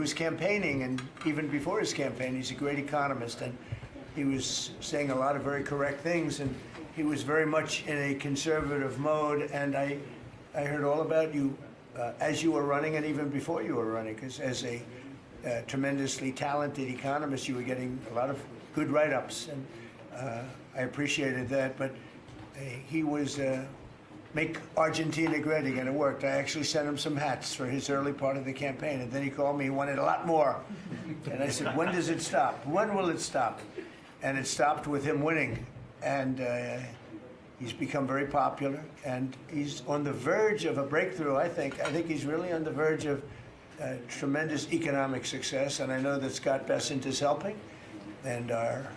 was campaigning, and even before his campaign, he's a great economist, and he was saying a lot of very correct things, and he was very much in a conservative mode. And I heard all about you as you were running, and even before you were running, because as a tremendously talented economist, you were getting a lot of good write-ups, and I appreciated that. But he was make Argentina great again. It worked. I actually sent him some hats for his early part of the campaign, and then he called me. He wanted a lot more, and I said, "When does it stop? When will it stop?" And it stopped with him winning, and he's become very popular, and he's on the verge of a breakthrough. I think he's really on the verge of tremendous economic success, and I know that Scott Bessent is helping, and our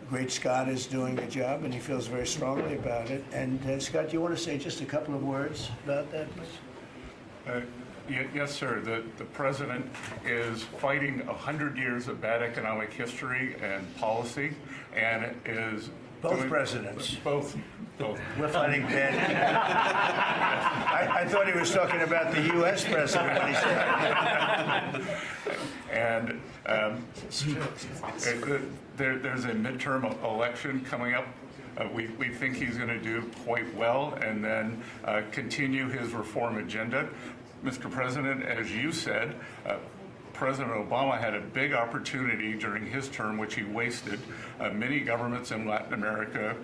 great Scott is doing a job, and he feels very strongly about it. And Scott, do you want to say just a couple of words about that, please? Yes, sir. The president is fighting 100 years of bad economic history and policy, and is Both presidents. Both. We're fighting bad. I thought he was talking about the U.S. president when he said. And there's a midterm election coming up. We think he's going to do quite well, and then continue his reform agenda. Mr. President, as you said, President Obama had a big opportunity during his term, which he wasted. Many governments in Latin America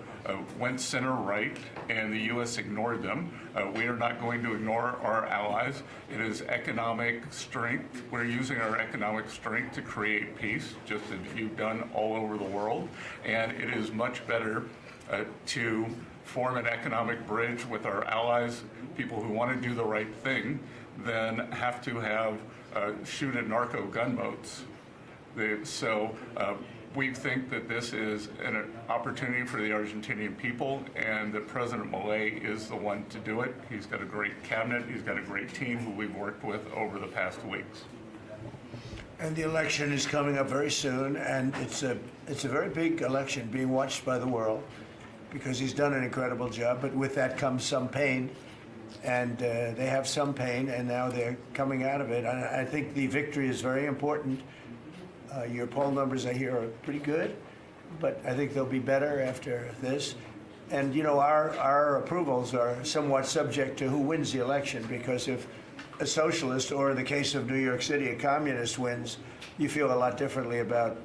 went center-right, and the U.S. ignored them. We are not going to ignore our allies. It is economic strength. We're using our economic strength to create peace, just as you've done all over the world. And it is much better to form an economic bridge with our allies, people who want to do the right thing, than have to have shoot at narco gunboats. So we think that this is an opportunity for the Argentinian people, and that President Milei is the one to do it. He's got a great cabinet. He's got a great team who we've worked with over the past weeks. And the election is coming up very soon, and it's a very big election being watched by the world, because he's done an incredible job, but with that comes some pain. And they have some pain, and now they're coming out of it. I think the victory is very important. Your poll numbers, I hear, are pretty good, but I think they'll be better after this. And, you know, our approvals are somewhat subject to who wins the election, because if a socialist, or in the case of New York City, a communist wins, you feel a lot differently about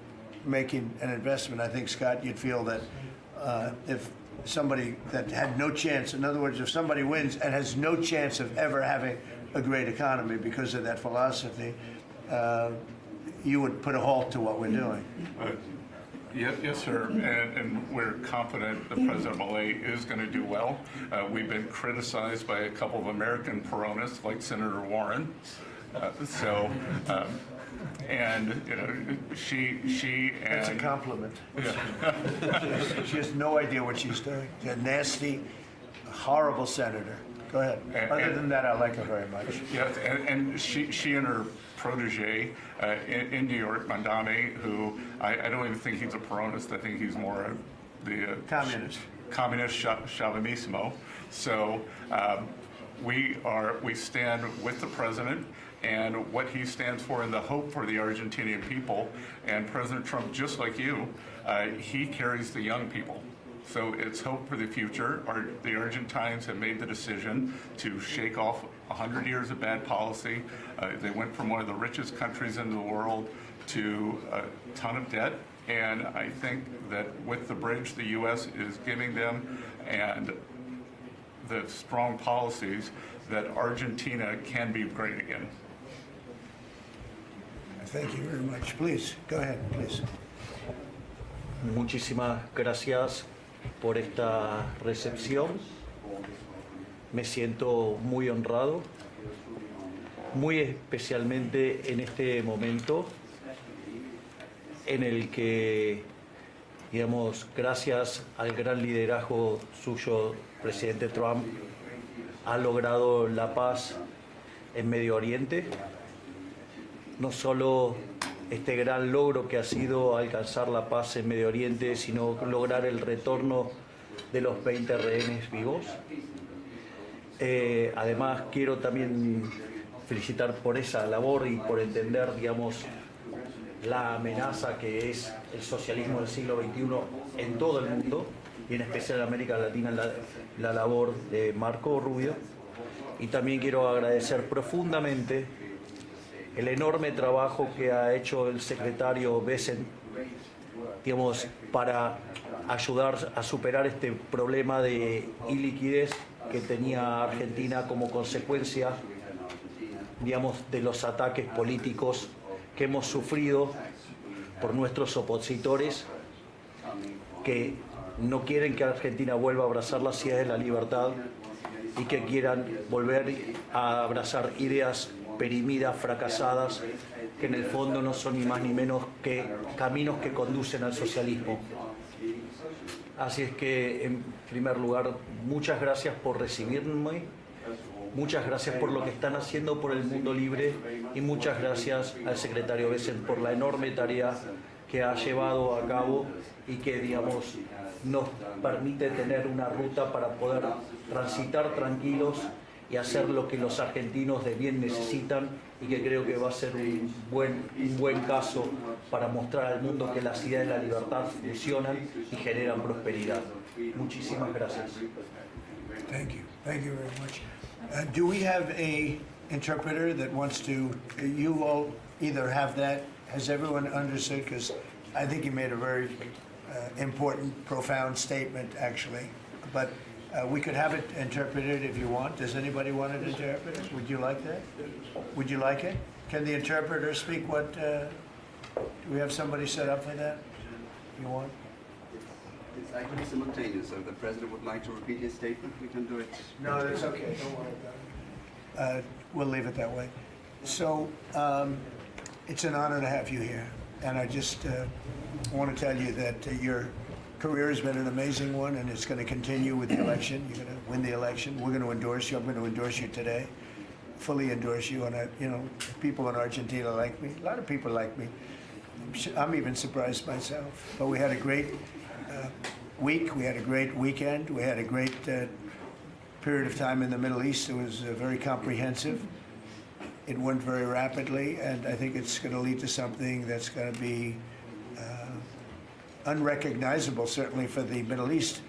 making an investment. I think, Scott, you'd feel that if somebody that had no chance, in other words, if somebody wins and has no chance of ever having a great economy because of that philosophy, you would put a halt to what we're doing. Yes, sir, and we're confident that President Milei is going to do well. We've been criticized by a couple of American Peronists, like Senator Warren. And you know, she and that's a compliment. Yeah. She has no idea what she's doing. She's a nasty, horrible senator. Go ahead. Other than that, I like her very much. Yes, and she and her protege in New York, Mandame, who I don't even think he's a Peronist. I think he's more the communist Chauvinismo. So we stand with the president and what he stands for, and the hope for the Argentinian people. And President Trump, just like you, he carries the young people. So it's hope for the future. The Argentines have made the decision to shake off 100 years of bad policy. They went from one of the richest countries in the world to a ton of debt. And I think that with the bridge the U.S. is giving them and the strong policies, that Argentina can be great again. Thank you very much. Please, go ahead, please. Muchísimas gracias por esta recepción. Me siento muy honrado, muy especialmente en este momento en el que, digamos, gracias al gran liderazgo suyo, presidente Trump, ha logrado la paz en Medio Oriente. No solo este gran logro que ha sido alcanzar la paz en Medio Oriente, sino lograr el retorno de los 20 rehenes vivos. Además, quiero también felicitar por esa labor y por entender, digamos, la amenaza que es el socialismo del siglo XXI en todo el mundo y en especial en América Latina, la labor de Marco Rubio. Y también quiero agradecer profundamente el enorme trabajo que ha hecho el secretario Besen, digamos, para ayudar a superar este problema de iliquidez que tenía Argentina como consecuencia, digamos, de los ataques políticos que hemos sufrido por nuestros opositores que no quieren que Argentina vuelva a abrazar las ideas de la libertad y que quieran volver a abrazar ideas perimidas, fracasadas, que en el fondo no son ni más ni menos que caminos que conducen al socialismo. Así es que, en primer lugar, muchas gracias por recibirme, muchas gracias por lo que están haciendo por el mundo libre y muchas gracias al secretario Besen por la enorme tarea que ha llevado a cabo y que, digamos, nos permite tener una ruta para poder transitar tranquilos y hacer lo que los argentinos de bien necesitan y que creo que va a ser un buen caso para mostrar al mundo que las ideas de la libertad funcionan y generan prosperidad. Muchísimas gracias. Thank you very much. Do we have a interpreter that wants to, you all either have that, has everyone understood? Because I think you made a very important, profound statement, actually. But we could have it interpreted if you want. Does anybody want it interpreted? Would you like that? Would you like it? Can the interpreter speak what, do we have somebody set up for that? You want? It's actually simultaneous, so if the President would like to repeat his statement, we can do it. No, that's okay, don't worry about it. We'll leave it that way. So, it's an honor to have you here, and I just want to tell you that your career has been an amazing one, and it's going to continue with the election. You're going to win the election. We're going to endorse you. I'm going to endorse you today, fully endorse you. And you know, people in Argentina like me. A lot of people like me. I'm even surprised myself. But we had a great week. We had a great weekend. We had a great period of time in the Middle East. It was very comprehensive. It went very rapidly, and I think it's going to lead to something that's going to be unrecognizable, certainly for the Middle East.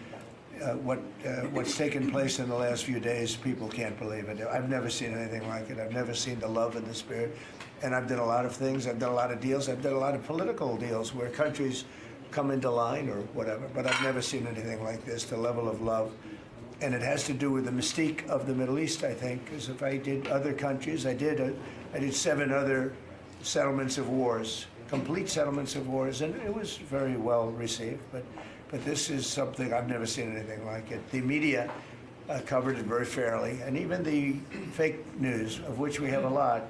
What's taken place in the last few days, people can't believe it. I've never seen anything like it. I've never seen the love and the spirit. And I've done a lot of things. I've done a lot of deals. I've done a lot of political deals where countries come into line or whatever. But I've never seen anything like this, the level of love. And it has to do with the mystique of the Middle East, I think, because if I did other countries, I did 7 other settlements of wars, complete settlements of wars, and it was very well received. But this is something I've never seen anything like it. The media covered it very fairly, and even the fake news, of which we have a lot,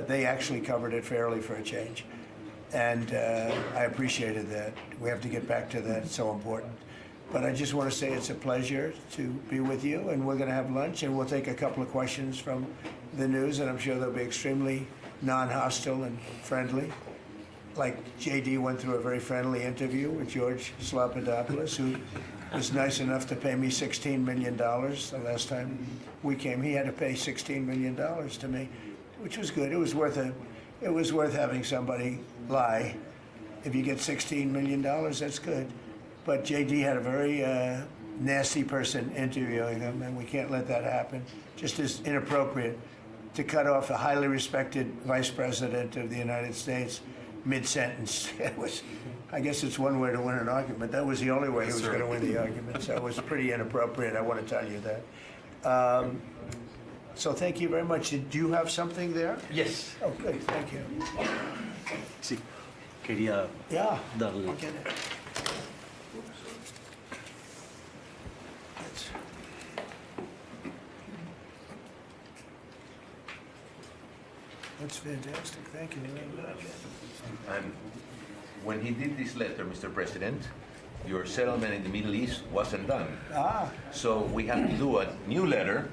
they actually covered it fairly for a change. And I appreciated that. We have to get back to that. It's so important. But I just want to say it's a pleasure to be with you, and we're going to have lunch, and we'll take a couple of questions from the news, and I'm sure they'll be extremely non-hostile and friendly. Like JD went through a very friendly interview with George Slobodanopoulos, who was nice enough to pay me $16 million the last time we came. He had to pay $16 million to me, which was good. It was worth having somebody lie. If you get $16 million, that's good. But JD had a very nasty person interviewing him, and we can't let that happen. Just as inappropriate to cut off a highly respected vice president of the United States mid-sentence. It was, I guess it's one way to win an argument. That was the only way he was going to win the argument. So it was pretty inappropriate, I want to tell you that. So thank you very much. Do you have something there? Yes. Oh, good, thank you. Sí, quería Yeah, darle. I'll get it. That's fantastic. Thank you very much. And when he did this letter, Mr. President, your settlement in the Middle East wasn't done. So we have to do a new letter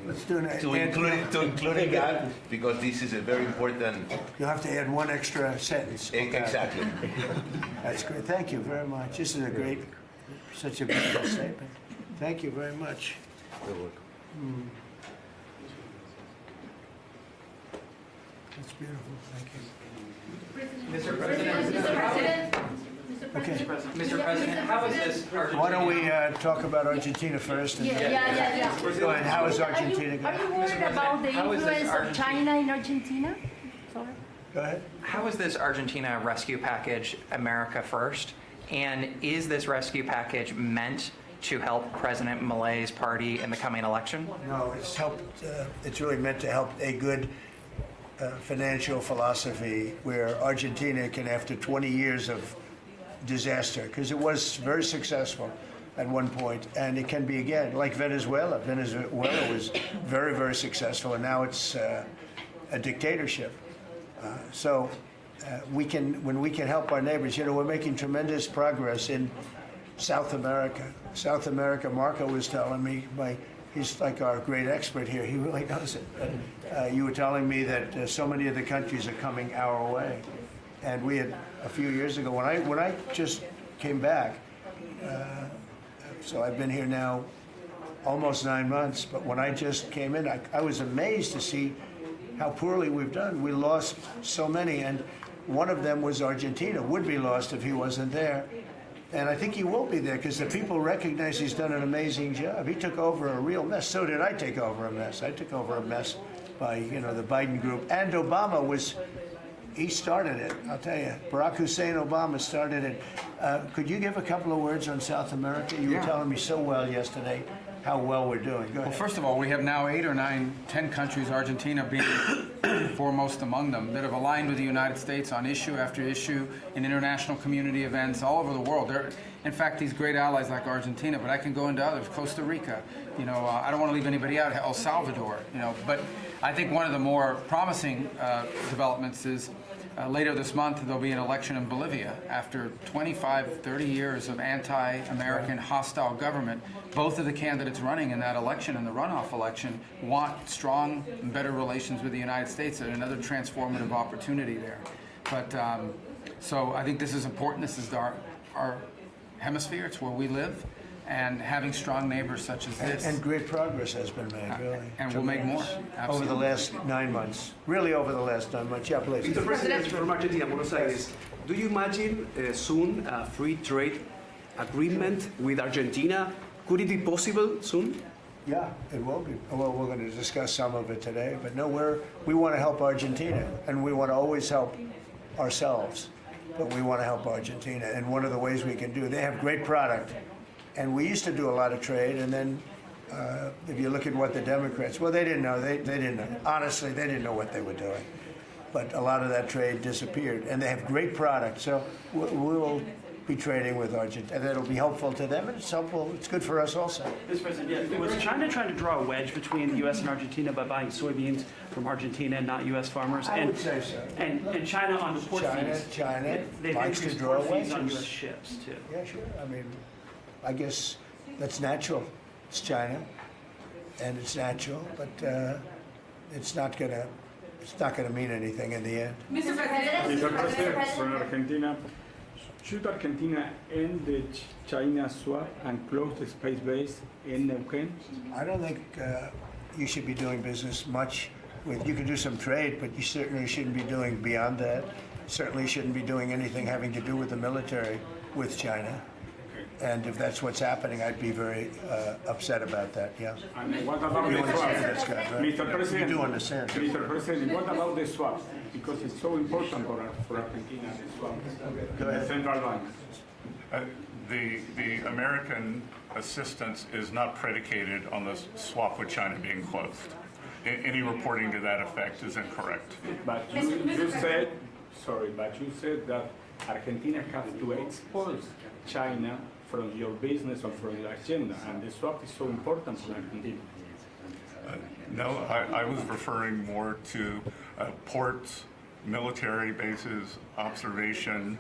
Let's do it. to include that, because this is a very important. You'll have to add one extra sentence. Exactly. That's great. Thank you very much. This is a great, such a beautiful statement. Thank you very much. That's beautiful. Thank you. Mr. President, Okay. Mr. President, how is this Argentina? Why don't we talk about Argentina first? And Yeah. Go ahead. How is Argentina Are going? you worried about the How is this influence of Argentina? China in Argentina? Sorry. Go ahead. How is this Argentina rescue package America first? And is this rescue package meant to help President Milei's party in the coming election? No, it's really meant to help a good financial philosophy where Argentina can, after 20 years of disaster, because it was very successful at one point, and it can be again, like Venezuela. Venezuela was very, very successful, and now it's a dictatorship. When we can help our neighbors, we're making tremendous progress in South America. South America, Marco was telling me, he's like our great expert here, he really knows it. You were telling me that so many of the countries are coming our way. And we had, a few years ago, when I just came back, so I've been here now almost 9 months, but when I just came in, I was amazed to see how poorly we've done. We lost so many, and one of them was Argentina, would be lost if he wasn't there. And I think he will be there because the people recognize he's done an amazing job. He took over a real mess. So did I take over a mess. I took over a mess by, the Biden group. And Obama he started it, I'll tell you. Barack Hussein Obama started it. Could you give a couple of words on South America? You were telling me so well yesterday how well we're doing. Go ahead. Well, first of all, we have now 8 or 9, 10 countries, Argentina being foremost among them, that have aligned with the United States on issue after issue in international community events all over the world. They're, in fact, these great allies like Argentina, but I can go into others, Costa Rica, I don't want to leave anybody out, El Salvador, but I think one of the more promising developments is later this month, there'll be an election in Bolivia. After 25, 30 years of anti-American hostile government, both of the candidates running in that election and the runoff election want strong and better relations with the United States and another transformative opportunity there. But so I think this is important. This is our hemisphere. It's where we live. And having strong neighbors such as this. And great progress has been made, really. And we'll make more. Absolutely. Over the last 9 months. Really over the last 9 months. Yeah, please. Mr. President, from Argentina, Buenos Aires, do you imagine soon a free trade agreement with Argentina? Could it be possible soon? Yeah, it will be. Well, we're going to discuss some of it today, but no, we want to help Argentina, and we want to always help ourselves, but we want to help Argentina. And one of the ways we can do, they have great product, and we used to do a lot of trade, and then if you look at what the Democrats, well, they didn't know. They didn't know. Honestly, they didn't know what they were doing. But a lot of that trade disappeared, and they have great product. So we'll be trading with Argentina, and it'll be helpful to them, and it's helpful. It's good for us also. Mr. President, was China trying to draw a wedge between the U.S. and Argentina by buying soybeans from Argentina and not U.S. farmers? I would say so. And China on the port fees. China They've likes to increased draw port fees on wedges. U.S. ships too. Yeah, sure. I mean, I guess that's natural. It's China, and it's natural, but it's not gonna mean anything in the end. Mr. President, Mr. President, from Argentina, should Argentina end the China swap and close the space base in Neuquén? I don't think you should be doing business much with. You can do some trade, but you certainly shouldn't be doing beyond that. Certainly shouldn't be doing anything having to do with the military with China. And if that's what's happening, I'd be very upset about that. Yeah. And what about You the swap? understand this guy, right? Mr. President, You do understand. Mr. President, what about the swap? Because it's so important for Argentina, the swap. Go ahead. The central bank. The American assistance is not predicated on the swap with China being closed. Any reporting to that effect is incorrect. But you said that Argentina has to export China from your business or from your agenda, and the swap is so important for Argentina. No, I was referring more to ports, military bases, observation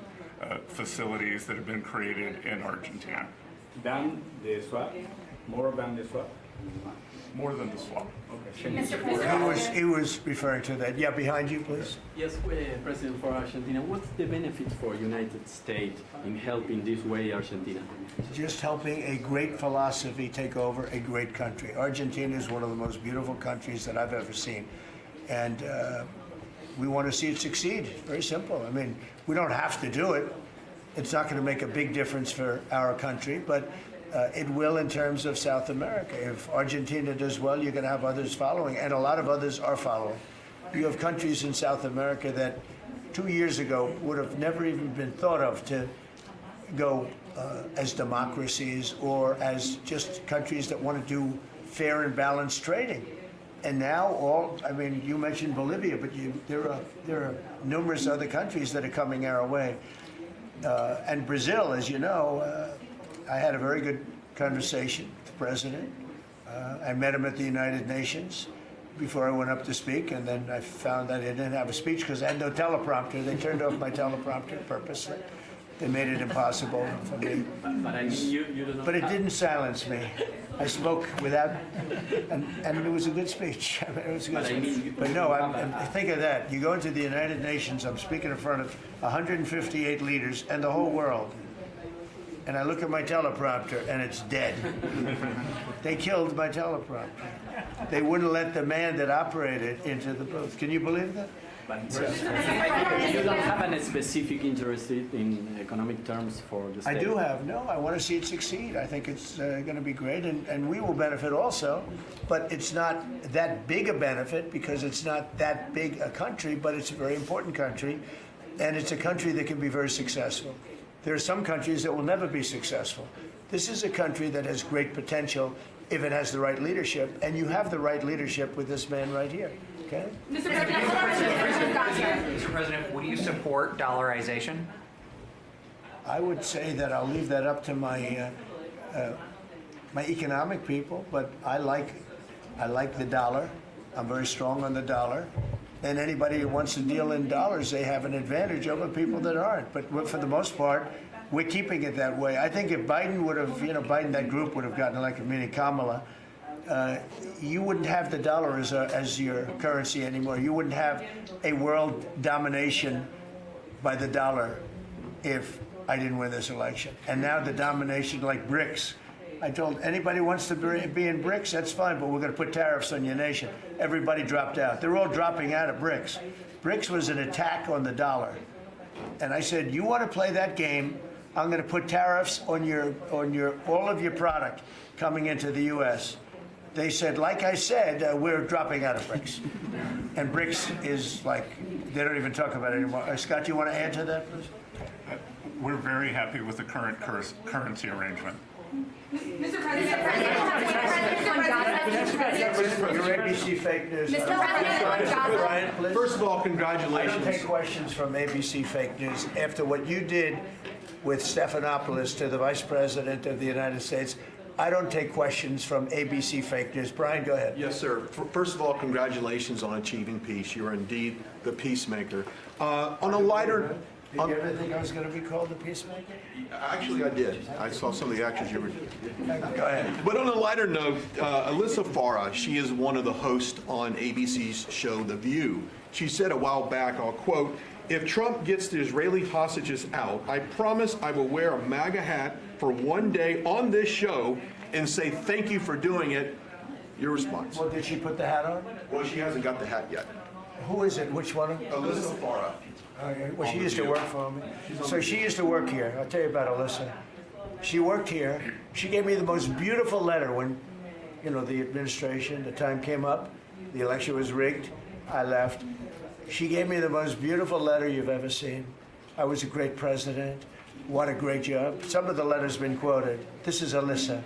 facilities that have been created in Argentina. Than the swap? More than the swap? More than the swap. Okay. Mr. President. He was referring to that. Yeah, behind you, please. Yes, President, for Argentina, what's the benefit for United States in helping this way Argentina? Just helping a great philosophy take over a great country. Argentina is one of the most beautiful countries that I've ever seen. And we want to see it succeed. Very simple. I mean, we don't have to do it. It's not going to make a big difference for our country, but it will in terms of South America. If Argentina does well, you're going to have others following, and a lot of others are following. You have countries in South America that 2 years ago would have never even been thought of to go as democracies or as just countries that want to do fair and balanced trading. And now I mean, you mentioned Bolivia, but there are numerous other countries that are coming our way. And Brazil, as you know, I had a very good conversation with the president. I met him at the United Nations before I went up to speak, and then I found that I didn't have a speech because I had no teleprompter. They turned off my teleprompter purposely. They made it impossible for me. But I mean, you do not But it have- didn't silence me. I spoke without, and it was a good speech. I mean, it was a good But I mean, speech. you But no, have a- think of that. You go into the United Nations, I'm speaking in front of 158 leaders and the whole world. And I look at my teleprompter and it's dead. They killed my teleprompter. They wouldn't let the man that operated into the booth. Can you believe that? But you don't have any specific interest in economic terms for the I state? do have. No, I want to see it succeed. I think it's going to be great, and we will benefit also. But it's not that big a benefit because it's not that big a country, but it's a very important country, and it's a country that can be very successful. There are some countries that will never be successful. This is a country that has great potential if it has the right leadership, and you have the right leadership with this man right here. Okay? Mr. President, Mr. President, would you support dollarization? I would say that I'll leave that up to my my economic people, but I like the dollar. I'm very strong on the dollar, and anybody who wants to deal in dollars, they have an advantage over people that aren't. But for the most part, we're keeping it that way. I think if Biden would have, Biden, that group would have gotten elected, meaning Kamala, you wouldn't have the dollar as your currency anymore. You wouldn't have a world domination by the dollar if I didn't win this election. And now the domination, like BRICS. I told anybody who wants to be in BRICS, that's fine, but we're going to put tariffs on your nation. Everybody dropped out. They're all dropping out of BRICS. BRICS was an attack on the dollar. And I said, you want to play that game, I'm going to put tariffs on all of your product coming into the U.S. They said, like I said, we're dropping out of BRICS. And BRICS is like, they don't even talk about it anymore. Scott, you want to add to that, please? We're very happy with the current currency arrangement. Mr. President, Your ABC fake news. Mr. President, Brian, please. First of all, I don't congratulations. take questions from ABC fake news. After what you did with Stephanopoulos to the Vice President of the United States, I don't take questions from ABC fake news. Brian, go ahead. Yes, sir. First of all, congratulations on achieving peace. You are indeed the peacemaker. On a lighter... Did you ever think I was going to be called a peacemaker? Actually, I did. I saw some of the actions you were... Go ahead. But on a lighter note, Alyssa Farah, she is one of the hosts on ABC's show The View. She said a while back, I'll quote, "If Trump gets the Israeli hostages out, I promise I will wear a MAGA hat for one day on this show and say thank you for doing it." Your response? Well, did she put the hat on? Well, she hasn't got the hat yet. Who is it? Which one? Alyssa Farah. Well, she used to work for me. So she used to work here. I'll tell you about Alyssa. She worked here. She gave me the most beautiful letter when, the administration, the time came up, the election was rigged, I left. She gave me the most beautiful letter you've ever seen. I was a great president. What a great job. Some of the letters have been quoted. This is Alyssa,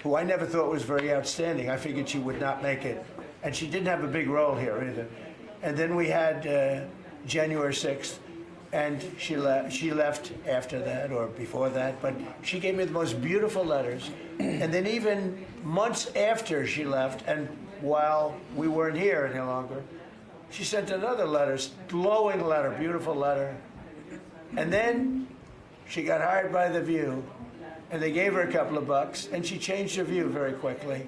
who I never thought was very outstanding. I figured she would not make it. And she didn't have a big role here either. And then we had January 6th, and she left after that or before that, but she gave me the most beautiful letters. And then even months after she left, and while we weren't here any longer, she sent another letter, glowing letter, beautiful letter. And then she got hired by The View, and they gave her a couple of bucks, and she changed her view very quickly.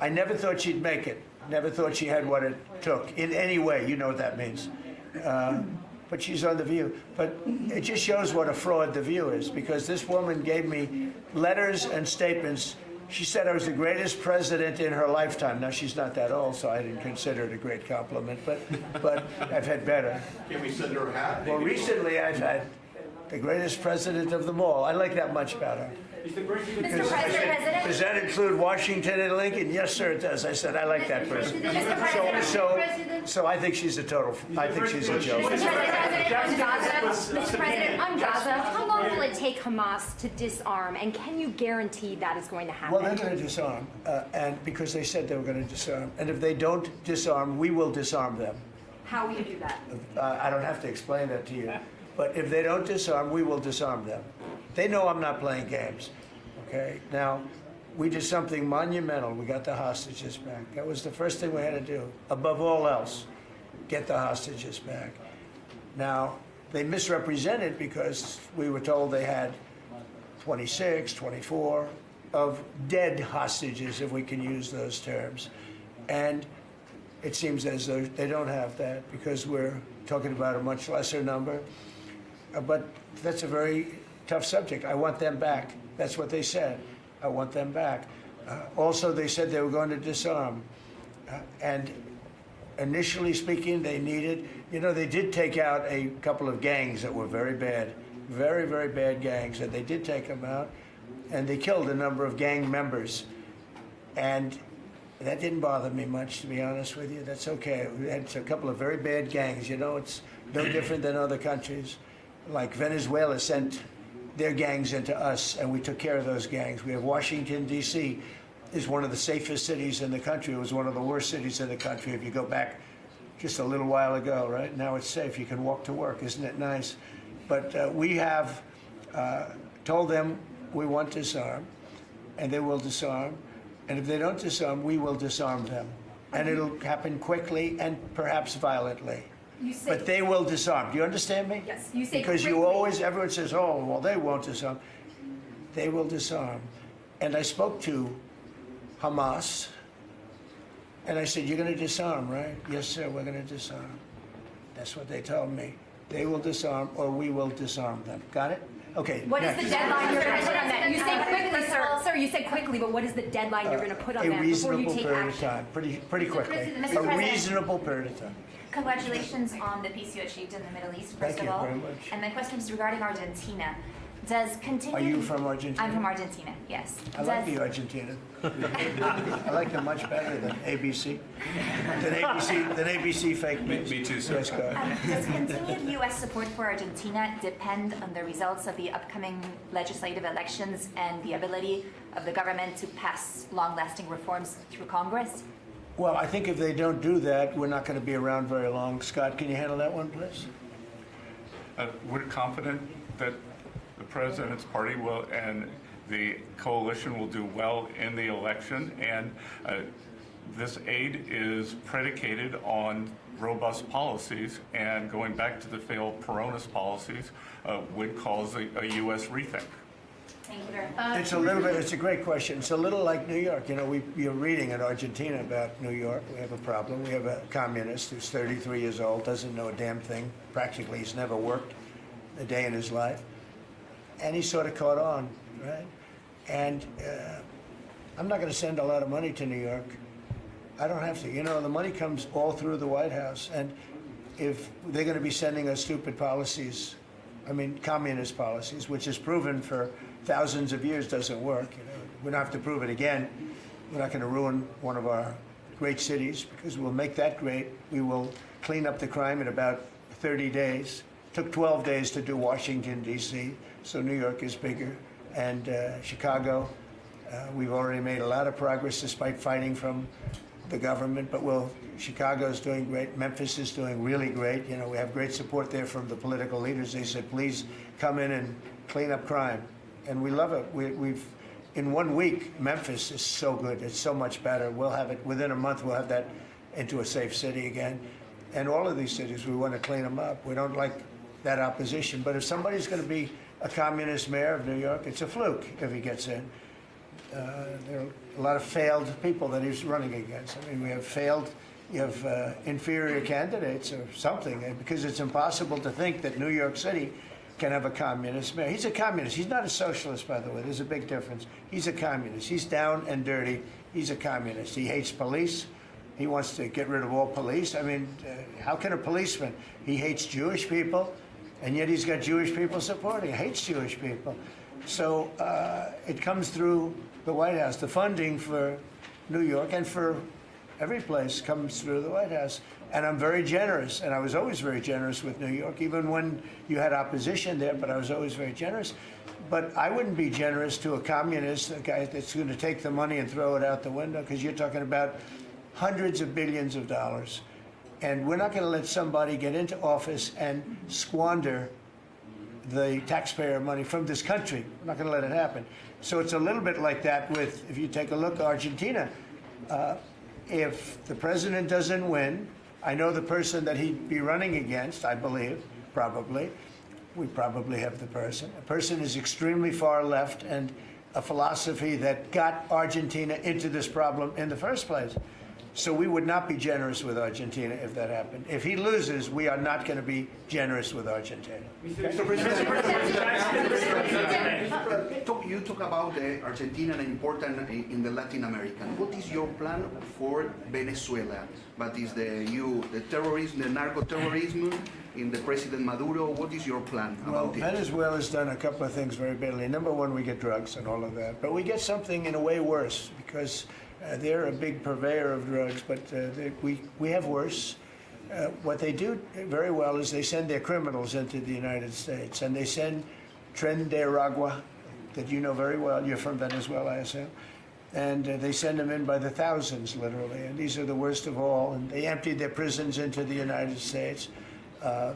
I never thought she'd make it. Never thought she had what it took in any way. You know what that means. But she's on The View. But it just shows what a fraud The View is, because this woman gave me letters and statements She said I was the greatest president in her lifetime. Now, she's not that old, so I didn't consider it a great compliment, but I've had better. Can we send her a hat? Well, recently I've had the greatest president of them all. I like that much better. Mr. President? Does that include Washington and Lincoln? Yes, sir, it does. I said, I like that person. So I think she's a total, I think she's a joke. Mr. President, on Gaza, how long will it take Hamas to disarm, and can you guarantee that is going to happen? Well, they're going to disarm, and because they said they were going to disarm. And if they don't disarm, we will disarm them. How will you do that? I don't have to explain that to you. But if they don't disarm, we will disarm them. They know I'm not playing games. Okay? Now, we did something monumental. We got the hostages back. That was the first thing we had to do. Above all else, get the hostages back. Now, they misrepresented because we were told they had 26, 24 of dead hostages, if we can use those terms. And it seems as though they don't have that because we're talking about a much lesser number. But that's a very tough subject. I want them back. That's what they said. I want them back. Also, they said they were going to disarm. And initially speaking, they needed, they did take out a couple of gangs that were very bad, very, very bad gangs, and they did take them out, and they killed a number of gang members. And that didn't bother me much, to be honest with you. That's okay. We had a couple of very bad gangs. It's no different than other countries. Like Venezuela sent their gangs into us, and we took care of those gangs. We have Washington, D.C. is one of the safest cities in the country. It was one of the worst cities in the country if you go back just a little while ago, right? Now it's safe. You can walk to work. Isn't it nice? But we have told them we want to disarm, and they will disarm. And if they don't disarm, we will disarm them. And it'll happen quickly and perhaps violently. But they will disarm. Do you understand me? Yes, you say because quickly. everyone says, oh, well, they won't disarm. They will disarm. And I spoke to Hamas, and I said, you're going to disarm, right? Yes, sir, we're going to disarm. That's what they told me. They will disarm, or we will disarm them. Got it? Okay. What is next. the deadline you're going to put on that? You say quickly, sir. Sir, you said quickly, but what is the deadline you're going to put on that before you reasonable take period action? of time, pretty quickly. Mr. A President. reasonable period of time. Congratulations on the peace you achieved in the Middle East, first Thank of you all. very much. And my question is regarding Argentina. Does continue... Are you from Argentina? I'm from Argentina, yes. I like the Argentina. I like them much better than ABC. Than ABC fake news. Me too, sir. Yes, go ahead. Does continued U.S. support for Argentina depend on the results of the upcoming legislative elections and the ability of the government to pass long-lasting reforms through Congress? Well, I think if they don't do that, we're not going to be around very long. Scott, can you handle that one, please? We're confident that the president's party will and the coalition will do well in the election, and this aid is predicated on robust policies, and going back to the failed Peronist policies would cause a U.S. rethink. Thank you very much. It's a great question. It's a little like New York. You're reading in Argentina about New York. We have a problem. We have a communist who's 33 years old, doesn't know a damn thing. Practically, he's never worked a day in his life. And he sort of caught on, right? And I'm not going to send a lot of money to New York. I don't have to. The money comes all through the White House. And if they're going to be sending us stupid policies, communist policies, which is proven for thousands of years doesn't work. We don't have to prove it again. We're not going to ruin one of our great cities because we'll make that great. We will clean up the crime in about 30 days. It took 12 days to do Washington, D.C., so New York is bigger. And Chicago, we've already made a lot of progress despite fighting from the government, but Chicago's doing great. Memphis is doing really great. We have great support there from the political leaders. They said, please come in and clean up crime. And we love it. We've in 1 week, Memphis is so good. It's so much better. We'll have it within a month. We'll have that into a safe city again. And all of these cities, we want to clean them up. We don't like that opposition. But if somebody's going to be a communist mayor of New York, it's a fluke if he gets in. There are a lot of failed people that he's running against. We have inferior candidates or something, because it's impossible to think that New York City can have a communist mayor. He's a communist. He's not a socialist, by the way. There's a big difference. He's a communist. He's down and dirty. He's a communist. He hates police. He wants to get rid of all police. I mean, how can a policeman? He hates Jewish people, and yet he's got Jewish people supporting him. He hates Jewish people. So it comes through the White House. The funding for New York and for every place comes through the White House. And I'm very generous, and I was always very generous with New York, even when you had opposition there, but I was always very generous. But I wouldn't be generous to a communist, a guy that's going to take the money and throw it out the window, because you're talking about hundreds of billions of dollars. And we're not going to let somebody get into office and squander the taxpayer money from this country. We're not going to let it happen. So it's a little bit like that with, if you take a look at Argentina, if the president doesn't win, I know the person that he'd be running against, I believe, probably. We probably have the person. A person is extremely far left and a philosophy that got Argentina into this problem in the first place. So we would not be generous with Argentina if that happened. If he loses, we are not going to be generous with Argentina. Mr. President, you talk about Argentina and important in the Latin American. What is your plan for Venezuela? What is the terrorism, the narco-terrorism in the President Maduro? What is your plan about it? Venezuela's done a couple of things very badly. Number one, we get drugs and all of that. But we get something in a way worse because they're a big purveyor of drugs, but we have worse. What they do very well is they send their criminals into the United States, and they send Tren de Aragua, that you know very well. You're from Venezuela, I assume. And they send them in by the thousands, literally. And these are the worst of all. And they empty their prisons into the United States.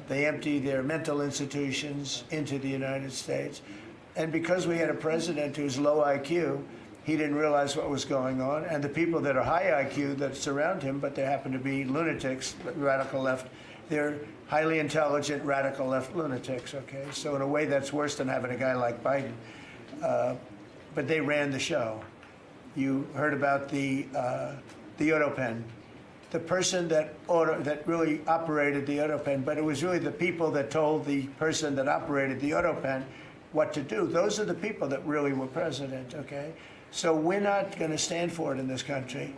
They empty their mental institutions into the United States. And because we had a president who's low IQ, he didn't realize what was going on. And the people that are high IQ that surround him, but they happen to be lunatics, radical left, they're highly intelligent, radical left lunatics, okay? So in a way, that's worse than having a guy like Biden. But they ran the show. You heard about the Autopen. The person that really operated the Autopen, but it was really the people that told the person that operated the Autopen what to do. Those are the people that really were president, okay? So we're not going to stand for it in this country.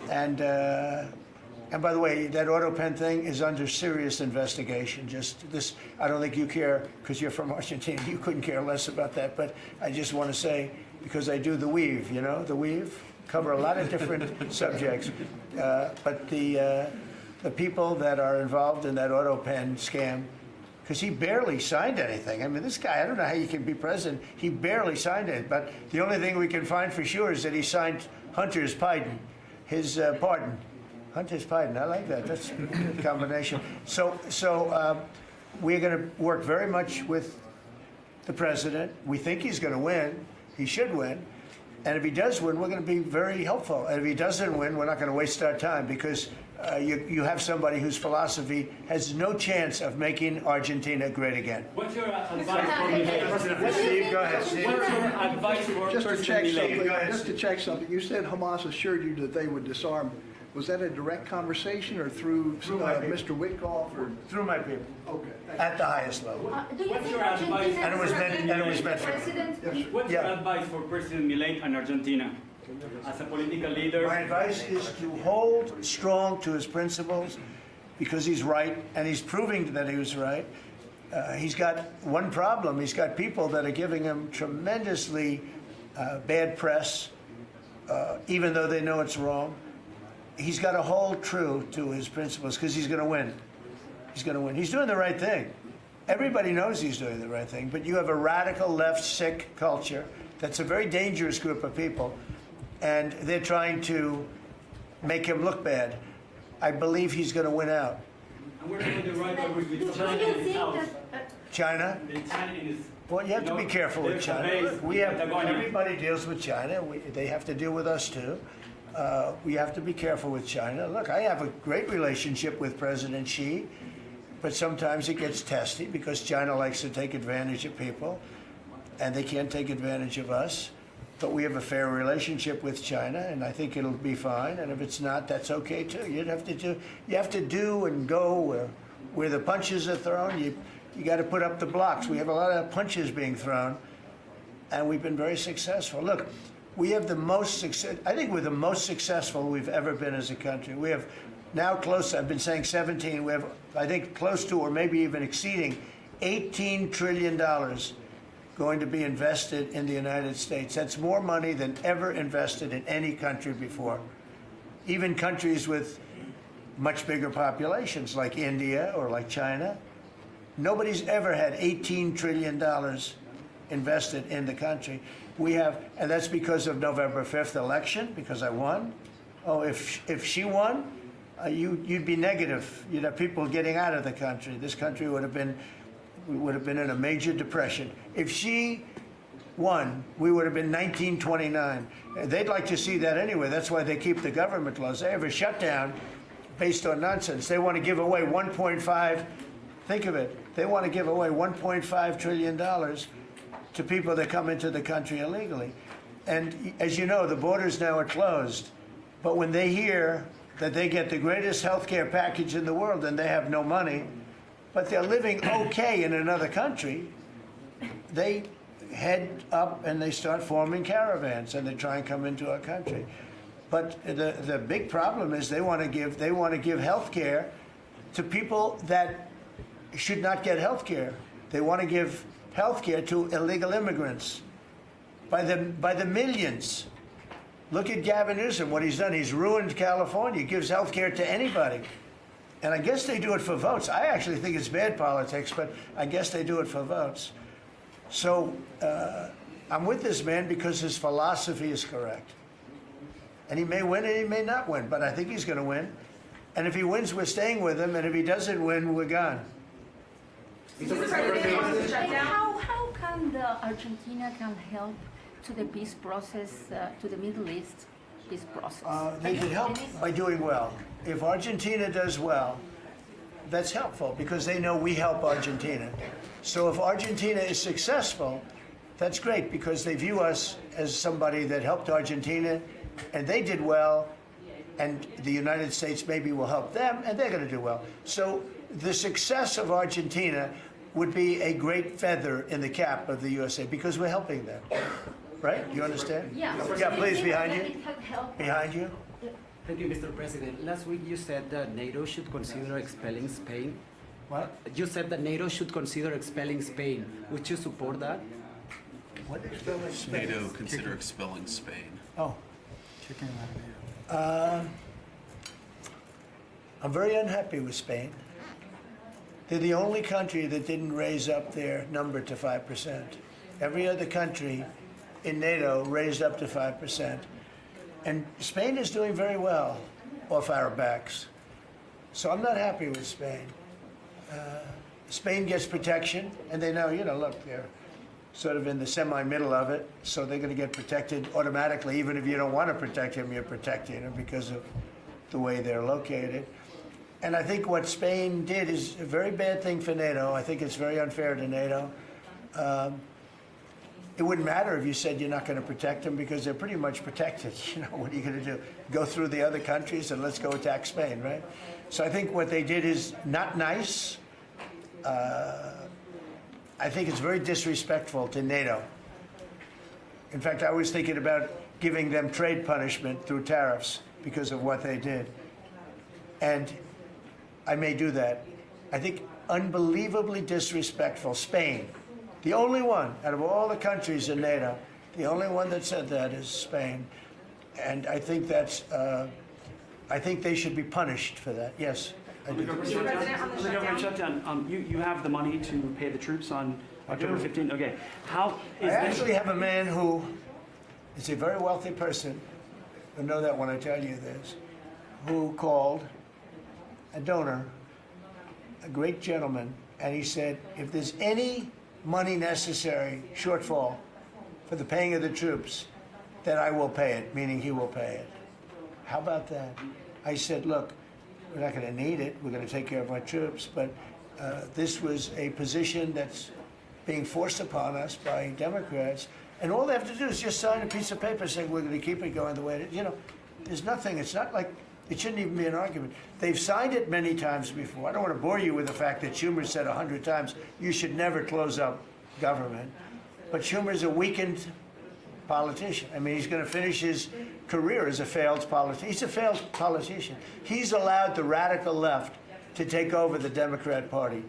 And by the way, that Autopen thing is under serious investigation. Just this, I don't think you care because you're from Argentina. You couldn't care less about that. But I just want to say, because I do the weave, you know, the weave, cover a lot of different subjects. But the people that are involved in that Autopen scam, because he barely signed anything. I mean, this guy, I don't know how you can be president. He barely signed it. But the only thing we can find for sure is that he signed Hunter's pardon, his pardon. Hunter's pardon, I like that. That's a good combination. So we're going to work very much with the president. We think he's going to win. He should win. And if he does win, we're going to be very helpful. And if he doesn't win, we're not going to waste our time because you have somebody whose philosophy has no chance of making Argentina great again. What's your advice for Milei? Steve, go ahead, Steve. What's your advice for President Milei? Just to check something, you said Hamas assured you that they would disarm. Was that a direct conversation or through Mr. Witkoff? Or? Through my people. Okay. At the highest level. What's your advice? And it was meant for What's your advice for President Milei and Argentina as a political leader? My advice is to hold strong to his principles because he's right, and he's proving that he was right. He's got one problem. He's got people that are giving him tremendously bad press, even though they know it's wrong. He's got to hold true to his principles because he's going to win. He's going to win. He's doing the right thing. Everybody knows he's doing the right thing, but you have a radical left sick culture that's a very dangerous group of people, and they're trying to make him look bad. I believe he's going to win out. And we're going to rivalry with China in the south. China? Well, you have to be careful with China. Look, everybody deals with China. They have to deal with us too. We have to be careful with China. Look, I have a great relationship with President Xi, but sometimes it gets testy because China likes to take advantage of people, and they can't take advantage of us. But we have a fair relationship with China, and I think it'll be fine. And if it's not, that's okay too. You have to do and go where the punches are thrown. You got to put up the blocks. We have a lot of punches being thrown, and we've been very successful. Look, we have the most success. I think we're the most successful we've ever been as a country. We have now close, I've been saying 17, we have, I think, close to or maybe even exceeding $18 trillion going to be invested in the United States. That's more money than ever invested in any country before. Even countries with much bigger populations like India or like China. Nobody's ever had $18 trillion invested in the country. We have, and that's because of November 5th election, because I won. Oh, if she won, you'd be negative. You'd have people getting out of the country. This country would have been in a major depression. If she won, we would have been 1929. They'd like to see that anyway. That's why they keep the government closed. They have a shutdown based on nonsense. They want to give away 1.5, think of it, they want to give away $1.5 trillion to people that come into the country illegally. And as you know, the borders now are closed. But when they hear that they get the greatest health care package in the world and they have no money, but they're living okay in another country, they head up and they start forming caravans and they try and come into our country. But the big problem is they want to give health care to people that should not get health care. They want to give health care to illegal immigrants by the millions. Look at Gavin Newsom, what he's done. He's ruined California. He gives health care to anybody. And I guess they do it for votes. I actually think it's bad politics, but I guess they do it for votes. So I'm with this man because his philosophy is correct. And he may win and he may not win, but I think he's going to win. And if he wins, we're staying with him. And if he doesn't win, we're gone. How can Argentina help to the peace process, to the Middle East peace process? They can help by doing well. If Argentina does well, that's helpful because they know we help Argentina. So if Argentina is successful, that's great because they view us as somebody that helped Argentina and they did well, and the United States maybe will help them and they're going to do well. So the success of Argentina would be a great feather in the cap of the USA because we're helping them. Right? You understand? Yeah. Yeah, please, behind you. Behind you. Thank you, Mr. President. Last week you said that NATO should consider expelling Spain. What? You said that NATO should consider expelling Spain. Would you support that? What expelling Spain? NATO consider expelling Spain. Oh. I'm very unhappy with Spain. They're the only country that didn't raise up their number to 5%. Every other country in NATO raised up to 5%. And Spain is doing very well off our backs. So I'm not happy with Spain. Spain gets protection, and they know, look, they're sort of in the semi-middle of it, so they're going to get protected automatically. Even if you don't want to protect them, you're protecting them because of the way they're located. And I think what Spain did is a very bad thing for NATO. I think it's very unfair to NATO. It wouldn't matter if you said you're not going to protect them because they're pretty much protected. What are you going to do? Go through the other countries and let's go attack Spain, right? So I think what they did is not nice. I think it's very disrespectful to NATO. In fact, I was thinking about giving them trade punishment through tariffs because of what they did. And I may do that. I think unbelievably disrespectful. Spain, the only one out of all the countries in NATO, the only one that said that is Spain. And I think that's, I think they should be punished for that. Yes. On the government shutdown, you have the money to pay the troops on October 15th? Okay. How is I actually have a man who is a very wealthy person, you'll know that when I tell you this, who called a donor, a great gentleman, and he said, if there's any money necessary, shortfall, for the paying of the troops, then I will pay it, meaning he will pay it. How about that? I said, look, we're not going to need it. We're going to take care of our troops. But this was a position that's being forced upon us by Democrats. And all they have to do is just sign a piece of paper saying we're going to keep it going the way it is. There's nothing. It's not like It shouldn't even be an argument. They've signed it many times before. I don't want to bore you with the fact that Schumer said 100 times, you should never close up government. But Schumer's a weakened politician. I mean, he's going to finish his career as a failed politician. He's a failed politician. He's allowed the radical left to take over the Democrat Party.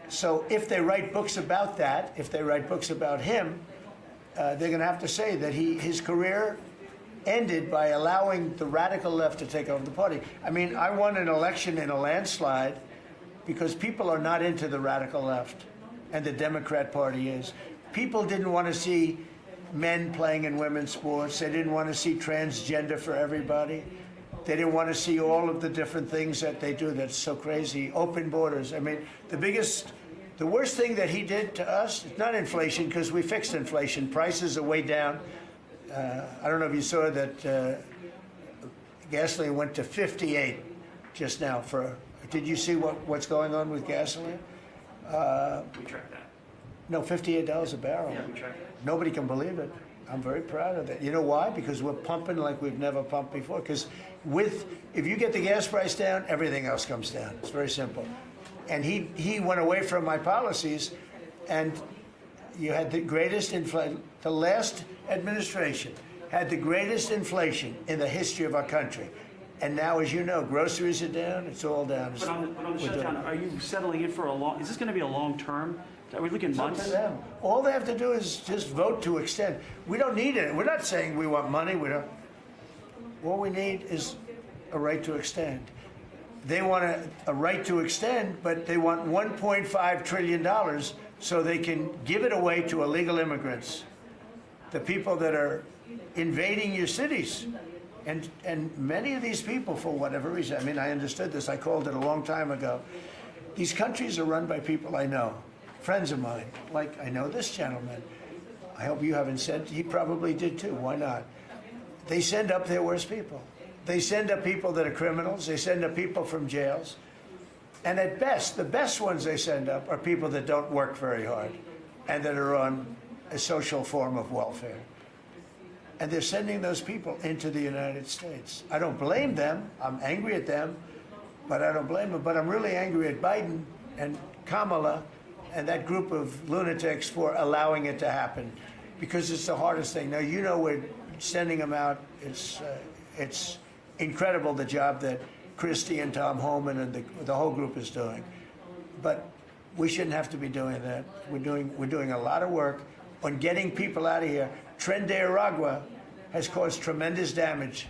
So if they write books about that, if they write books about him, they're going to have to say that his career ended by allowing the radical left to take over the party. I mean, I won an election in a landslide because people are not into the radical left, and the Democrat Party is. People didn't want to see men playing in women's sports. They didn't want to see transgender for everybody. They didn't want to see all of the different things that they do that's so crazy. Open borders. I mean, the worst thing that he did to us, it's not inflation, because we fixed inflation. Prices are way down. I don't know if you saw that gasoline went to 58 just now. Did you see what's going on with gasoline? We track that. No, $58 a barrel. Yeah, we track that. Nobody can believe it. I'm very proud of that. You know why? Because we're pumping like we've never pumped before. Because if you get the gas price down, everything else comes down. It's very simple. And he went away from my policies, and you had the greatest inflation. The last administration had the greatest inflation in the history of our country. And now, as you know, groceries are down. It's all down. But on the shutdown, are you settling in for a long? Is this going to be a long term? Are we looking months? It's up to them. All they have to do is just vote to extend. We don't need it. We're not saying we want money. We don't. All we need is a right to extend. They want a right to extend, but they want $1.5 trillion so they can give it away to illegal immigrants, the people that are invading your cities. And many of these people, for whatever reason, I mean, I understood this. I called it a long time ago. These countries are run by people I know, friends of mine. Like, I know this gentleman. I hope you haven't said, he probably did too. Why not? They send up their worst people. They send up people that are criminals. They send up people from jails. And at best, the best ones they send up are people that don't work very hard and that are on a social form of welfare. And they're sending those people into the United States. I don't blame them. I'm angry at them, but I don't blame them. But I'm really angry at Biden and Kamala and that group of lunatics for allowing it to happen, because it's the hardest thing. Now, you know, we're sending them out. It's incredible the job that Christie and Tom Homan and the whole group is doing. But we shouldn't have to be doing that. We're doing a lot of work on getting people out of here. Tren de Aragua has caused tremendous damage,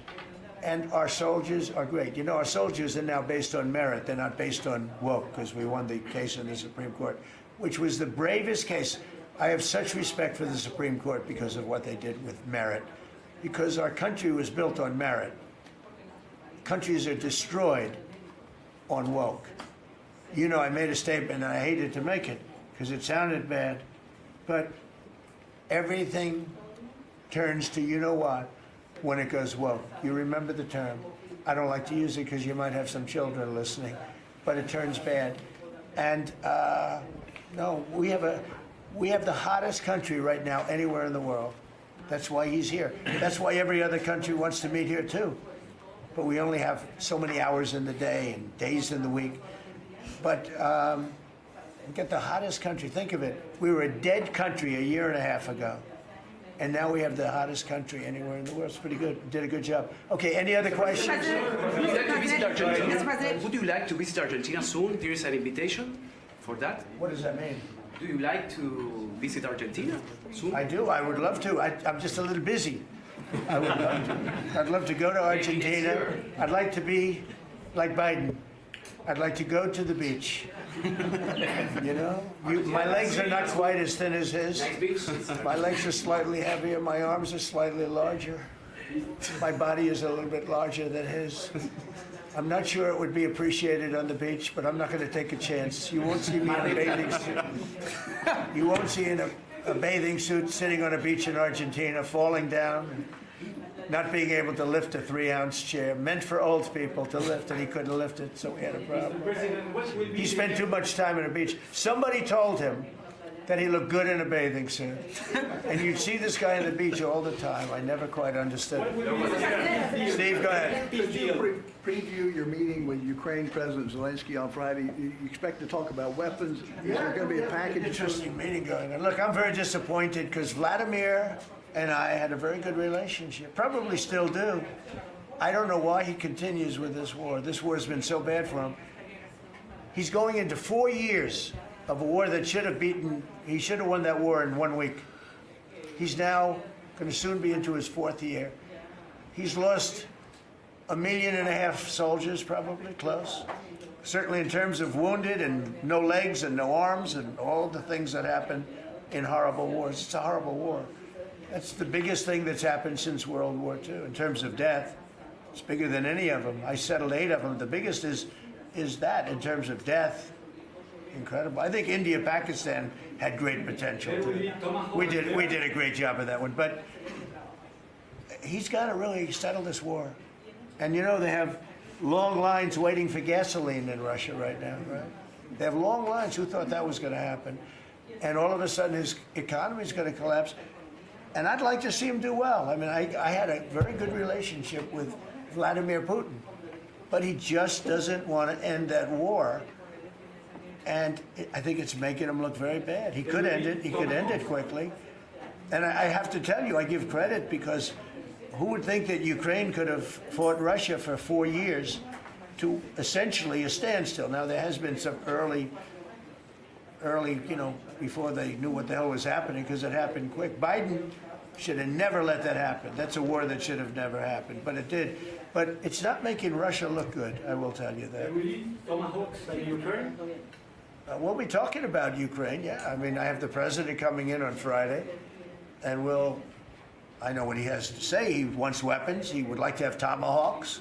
and our soldiers are great. You know, our soldiers are now based on merit. They're not based on woke, because we won the case in the Supreme Court, which was the bravest case. I have such respect for the Supreme Court because of what they did with merit, because our country was built on merit. Countries are destroyed on woke. You know, I made a statement, and I hated to make it because it sounded bad, but everything turns to you know what when it goes woke. You remember the term. I don't like to use it because you might have some children listening, but it turns bad. And no, we have the hottest country right now anywhere in the world. That's why he's here. That's why every other country wants to meet here too. But we only have so many hours in the day and days in the week. But we get the hottest country. Think of it. We were a dead country a year and a half ago. And now we have the hottest country anywhere in the world. It's pretty good. Did a good job. Okay, any other questions? Would you like to visit Argentina? Would you like to visit Argentina soon? There is an invitation for that. What does that mean? Do you like to visit Argentina soon? I do. I would love to. I'm just a little busy. I would love to. I'd love to go to Argentina. I'd like to be like Biden. I'd like to go to the beach. You know? My legs are not quite as thin as his. My legs are slightly heavier. My arms are slightly larger. My body is a little bit larger than his. I'm not sure it would be appreciated on the beach, but I'm not going to take a chance. You won't see me in a bathing suit. You won't see in a bathing suit sitting on a beach in Argentina, falling down, not being able to lift a 3-ounce chair, meant for old people to lift, and he couldn't lift it, so we had a problem. He spent too much time on the beach. Somebody told him that he looked good in a bathing suit. And you'd see this guy on the beach all the time. I never quite understood it. Steve, go ahead. Could you preview your meeting with Ukraine President Zelensky on Friday? You expect to talk about weapons? Is there going to be a package? Interesting meeting going on. Look, I'm very disappointed because Vladimir and I had a very good relationship, probably still do. I don't know why he continues with this war. This war has been so bad for him. He's going into 4 years of a war that he should have won that war in 1 week. He's now going to soon be into his 4th year. He's lost 1.5 million soldiers, probably, close. Certainly in terms of wounded and no legs and no arms and all the things that happen in horrible wars. It's a horrible war. That's the biggest thing that's happened since World War II in terms of death. It's bigger than any of them. I settled 8 of them. The biggest is that in terms of death. Incredible. I think India, Pakistan had great potential too. We did a great job of that one. But he's got to really settle this war. And you know, they have long lines waiting for gasoline in Russia right now, right? They have long lines. Who thought that was going to happen? And all of a sudden his economy is going to collapse. And I'd like to see him do well. I mean, I had a very good relationship with Vladimir Putin, but he just doesn't want to end that war. And I think it's making him look very bad. He could end it. He could end it quickly. And I have to tell you, I give credit because who would think that Ukraine could have fought Russia for 4 years to essentially a standstill? Now, there has been some early, you know, before they knew what the hell was happening, because it happened quick. Biden should have never let that happen. That's a war that should have never happened, but it did. But it's not making Russia look good, I will tell you that. We'll be talking about Ukraine, yeah. I mean, I have the president coming in on Friday, and I know what he has to say. He wants weapons. He would like to have tomahawks.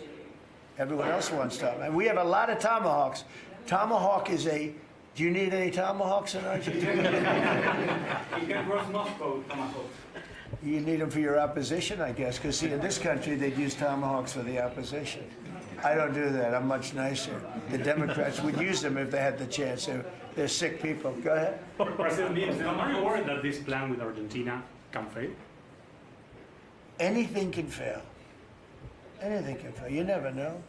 Everyone else wants tomahawks. And we have a lot of tomahawks. Tomahawk is do you need any tomahawks in Argentina? You can cross Moscow, tomahawks. You need them for your opposition, I guess, because see, in this country, they'd use tomahawks for the opposition. I don't do that. I'm much nicer. The Democrats would use them if they had the chance. They're sick people. Go ahead. President Milei, are you worried that this plan with Argentina can fail? Anything can fail. Anything can fail. You never know.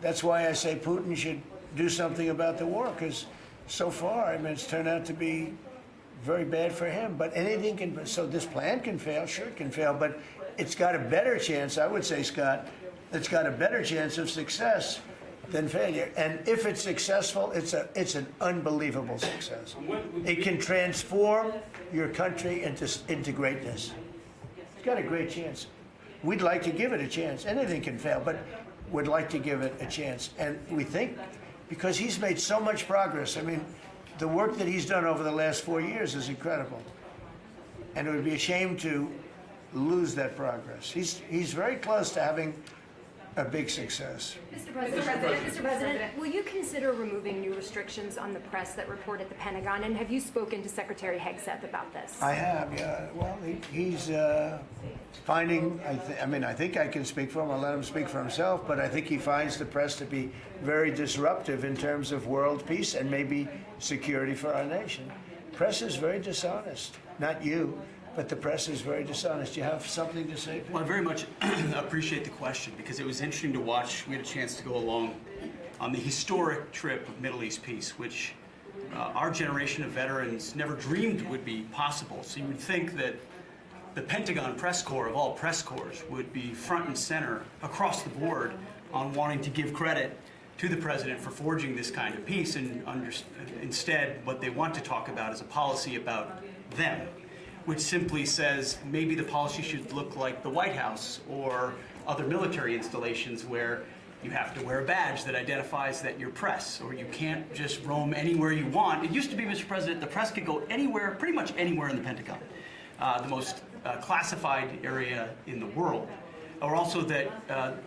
That's why I say Putin should do something about the war, because so far, I mean, it's turned out to be very bad for him. But anything can. So this plan can fail. Sure, it can fail, but it's got a better chance, I would say, Scott. It's got a better chance of success than failure. And if it's successful, it's an unbelievable success. It can transform your country into greatness. It's got a great chance. We'd like to give it a chance. Anything can fail, but we'd like to give it a chance. And we think, because he's made so much progress. I mean, the work that he's done over the last 4 years is incredible. And it would be a shame to lose that progress. He's very close to having a big success. Mr. President, will you consider removing new restrictions on the press that report at the Pentagon? And have you spoken to Secretary Hegseth about this? I have, yeah. Well, he's finding, I think I can speak for him. I'll let him speak for himself, but I think he finds the press to be very disruptive in terms of world peace and maybe security for our nation. Press is very dishonest. Not you, but the press is very dishonest. Do you have something to say? Well, I very much appreciate the question, because it was interesting to watch. We had a chance to go along on the historic trip of Middle East peace, which our generation of veterans never dreamed would be possible. So you would think that the Pentagon press corps, of all press corps, would be front and center across the board on wanting to give credit to the president for forging this kind of peace, and instead what they want to talk about is a policy about them, which simply says maybe the policy should look like the White House or other military installations where you have to wear a badge that identifies that you're press, or you can't just roam anywhere you want. It used to be, Mr. President, the press could go anywhere, pretty much anywhere in the Pentagon, the most classified area in the world. Or also that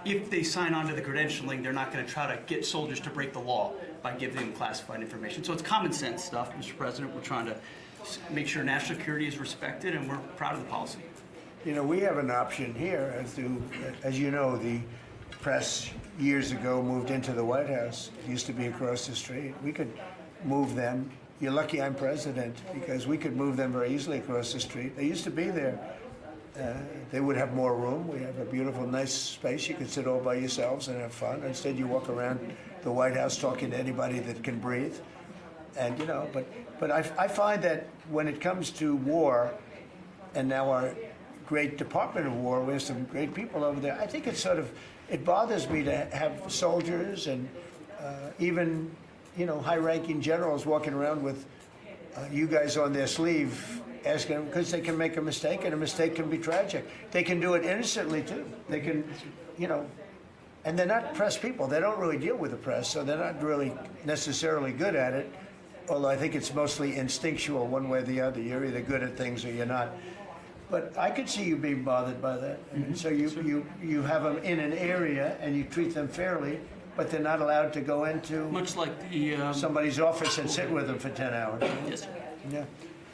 if they sign on to the credentialing, they're not going to try to get soldiers to break the law by giving them classified information. So it's common sense stuff, Mr. President. We're trying to make sure national security is respected, and we're proud of the policy. You know, we have an option here. As you know, the press years ago moved into the White House. It used to be across the street. We could move them you're lucky I'm president, because we could move them very easily across the street. They used to be there. They would have more room. We have a beautiful, nice space. You could sit all by yourselves and have fun. Instead, you walk around the White House talking to anybody that can breathe. And, you know, but I find that when it comes to war, and now our great Department of War, we have some great people over there, I think it's sort of, it bothers me to have soldiers and even, you know, high-ranking generals walking around with you guys on their sleeve, asking them, because they can make a mistake, and a mistake can be tragic. They can do it innocently, too. They can, you know, and they're not press people. They don't really deal with the press, so they're not really necessarily good at it, although I think it's mostly instinctual one way or the other. You're either good at things or you're not. But I could see you being bothered by that. And so you have them in an area, and you treat them fairly, but they're not allowed to go into Much like the somebody's office and sit with them for 10 hours. yes, sir. Yeah,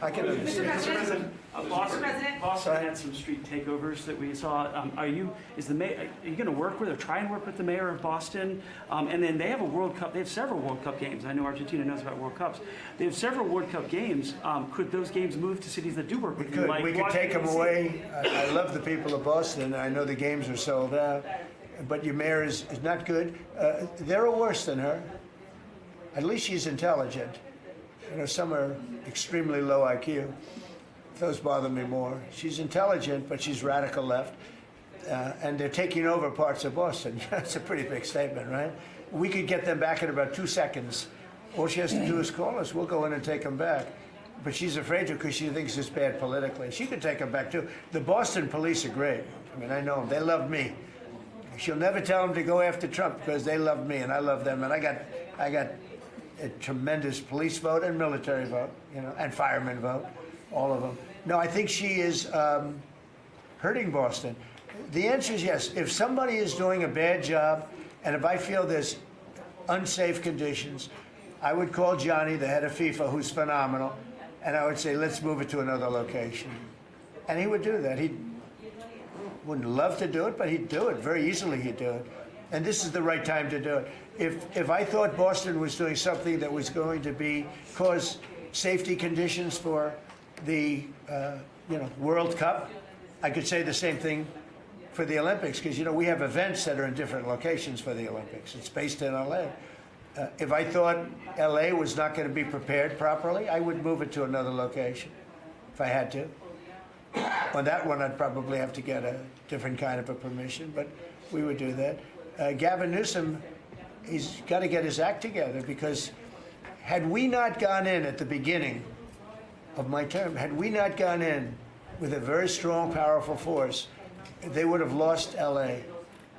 I can understand. Boston had some street takeovers that we saw. Are you going to work with or try and work with the mayor of Boston? And then they have a World Cup. They have several World Cup games. I know Argentina knows about World Cups. They have several World Cup games. Could those games move to cities that do work with you? We could take them away. I love the people of Boston. I know the games are sold out. But your mayor is not good. They're worse than her. At least she's intelligent. You know, some are extremely low IQ. Those bother me more. She's intelligent, but she's radical left. And they're taking over parts of Boston. That's a pretty big statement, right? We could get them back in about 2 seconds. All she has to do is call us. We'll go in and take them back. But she's afraid to because she thinks it's bad politically. She could take them back, too. The Boston police are great. I mean, I know them. They love me. She'll never tell them to go after Trump because they love me and I love them. And I got a tremendous police vote and military vote, you know, and fireman vote, all of them. No, I think she is hurting Boston. The answer is yes. If somebody is doing a bad job, and if I feel there's unsafe conditions, I would call Johnny, the head of FIFA, who's phenomenal, and I would say, let's move it to another location. And he would do that. He wouldn't love to do it, but he'd do it. Very easily he'd do it. And this is the right time to do it. If I thought Boston was doing something that was going to cause safety conditions for the World Cup, I could say the same thing for the Olympics, because we have events that are in different locations for the Olympics. It's based in LA. If I thought LA was not going to be prepared properly, I would move it to another location if I had to. On that one, I'd probably have to get a different kind of a permission, but we would do that. Gavin Newsom, he's got to get his act together, because had we not gone in at the beginning of my term, had we not gone in with a very strong, powerful force, they would have lost LA.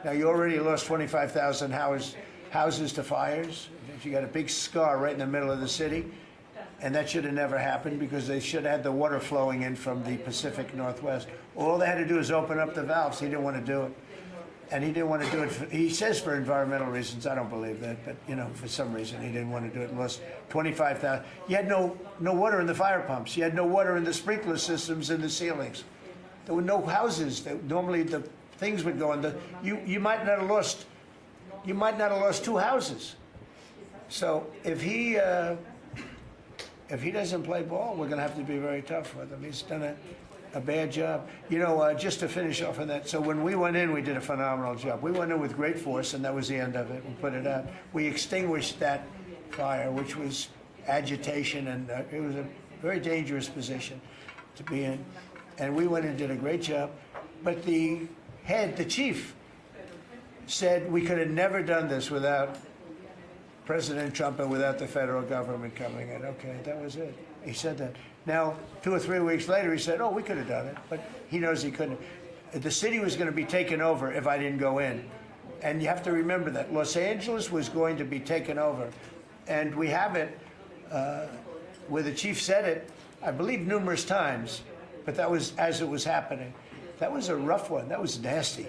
Now, you already lost 25,000 houses to fires. You got a big scar right in the middle of the city. And that should have never happened, because they should have had the water flowing in from the Pacific Northwest. All they had to do is open up the valves. He didn't want to do it. And he didn't want to do it, he says for environmental reasons. I don't believe that, but for some reason he didn't want to do it. And lost 25,000. You had no water in the fire pumps. You had no water in the sprinkler systems in the ceilings. There were no houses. Normally the things would go in. You might not have lost 2 houses. So if he doesn't play ball, we're going to have to be very tough with him. He's done a bad job. Just to finish off on that, so when we went in, we did a phenomenal job. We went in with great force, and that was the end of it. We put it out. We extinguished that fire, which was agitation, and it was a very dangerous position to be in. And we went in and did a great job. But the chief, said we could have never done this without President Trump and without the federal government coming in. Okay, that was it. He said that. Now, 2 or 3 weeks later, he said, we could have done it, but he knows he couldn't. The city was going to be taken over if I didn't go in. And you have to remember that. Los Angeles was going to be taken over. And we have it where the chief said it, I believe, numerous times, but that was as it was happening. That was a rough one. That was nasty.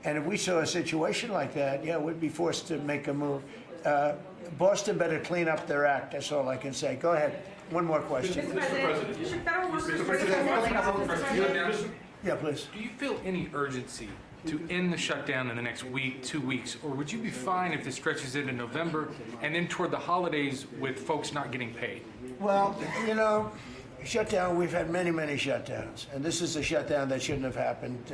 And if we saw a situation like that, we'd be forced to make a move. Boston better clean up their act. That's all I can say. Go ahead. One more question. Mr. President. Yeah, please. Do you feel any urgency to end the shutdown in the next week, 2 weeks, or would you be fine if it stretches into November and then toward the holidays with folks not getting paid? Well, you know, shutdown, we've had many, many shutdowns, and this is a shutdown that shouldn't have happened.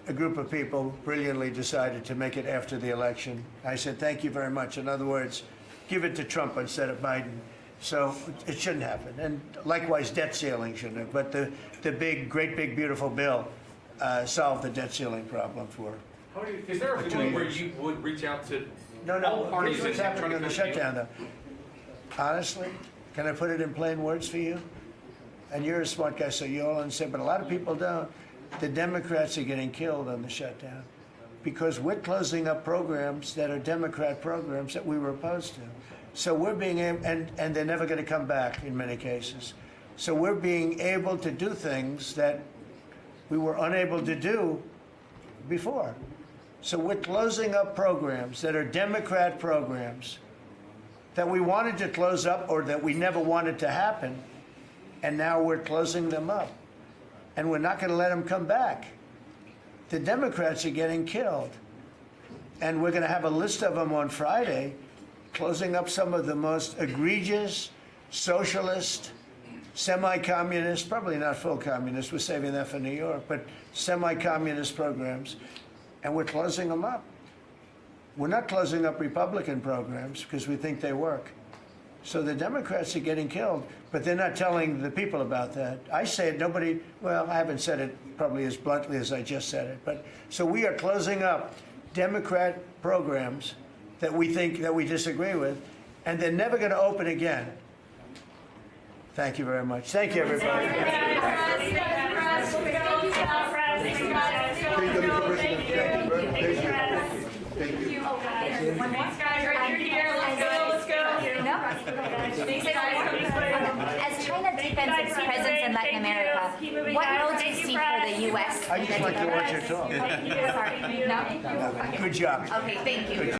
A group of people brilliantly decided to make it after the election. I said, thank you very much. In other words, give it to Trump instead of Biden. So it shouldn't happen. And likewise, debt ceiling shouldn't have. But the big, great big, beautiful bill solved the debt ceiling problem for Is there a 2 point where years. you would reach out to No, all parties here's what's and try happening to in the come to you? shutdown, though. Honestly, can I put it in plain words for you? And you're a smart guy, so you all understand, but a lot of people don't. The Democrats are getting killed on the shutdown because we're closing up programs that are Democrat programs that we were opposed to. So we're being, and they're never going to come back in many cases. So we're being able to do things that we were unable to do before. So we're closing up programs that are Democrat programs that we wanted to close up or that we never wanted to happen, and now we're closing them up. And we're not going to let them come back. The Democrats are getting killed. And we're going to have a list of them on Friday, closing up some of the most egregious, socialist, semi-communist, probably not full communist, we're saving that for New York, but semi-communist programs, and we're closing them up. We're not closing up Republican programs because we think they work. So the Democrats are getting killed, but they're not telling the people about that. I say it, nobody, well, I haven't said it probably as bluntly as I just said it, but so we are closing up Democrat programs that we think, that we disagree with, and they're never going to open again. Thank you very much. Thank you, everybody. Thanks, guys. Right here. Let's go. Thanks, guys. As China deepens its presence in Latin America, what role do you see for the U.S.? I just like to watch you talk. Sorry. No? Good job. Okay, thank you.